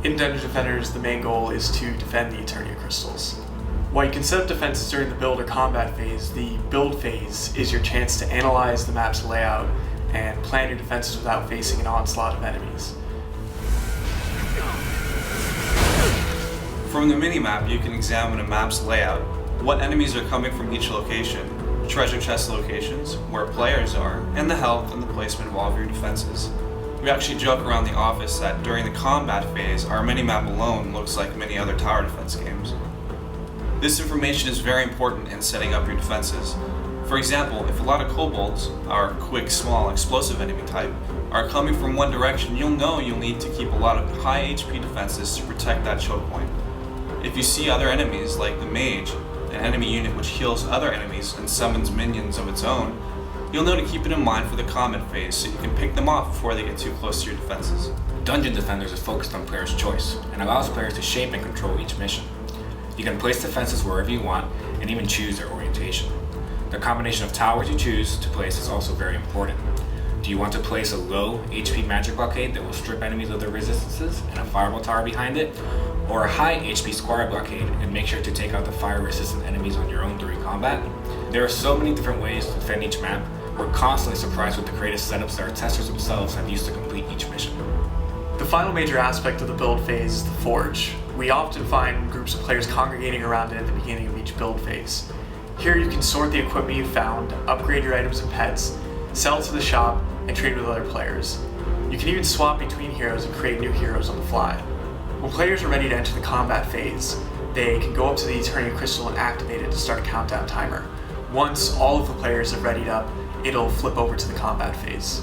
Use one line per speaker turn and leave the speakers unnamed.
In Dungeon Defenders, the main goal is to defend the Eternia crystals. While you can set up defenses during the build or combat phase, the build phase is your chance to analyze the map's layout and plan your defenses without facing an onslaught of enemies.
From the minimap, you can examine a map's layout, what enemies are coming from each location, treasure chest locations, where players are, and the health and the placement of all of your defenses. We actually joke around the office that during the combat phase, our minimap alone looks like many other tower defense games. This information is very important in setting up your defenses. For example, if a lot of kobolds, our quick, small, explosive enemy type, are coming from one direction, you'll know you'll need to keep a lot of high HP defenses to protect that choke point. If you see other enemies, like the mage, an enemy unit which heals other enemies and summons minions of its own, you'll know to keep it in mind for the combat phase so you can pick them off before they get too close to your defenses.
Dungeon Defenders is focused on players' choice and allows players to shape and control each mission. You can place defenses wherever you want and even choose their orientation. The combination of towers you choose to place is also very important. Do you want to place a low HP magic blockade that will strip enemies of their resistances and a fireball tower behind it? Or a high HP squire blockade and make sure to take out the fire resistant enemies on your own during combat? There are so many different ways to defend each map. We're constantly surprised with the creative setups that our testers themselves have used to complete each mission.
The final major aspect of the build phase is the forge. We often find groups of players congregating around it at the beginning of each build phase. Here you can sort the equipment you found, upgrade your items and pets, sell to the shop, and trade with other players. You can even swap between heroes and create new heroes on the fly. When players are ready to enter the combat phase, they can go up to the Eternia crystal and activate it to start a countdown timer. Once all of the players have readied up, it'll flip over to the combat phase.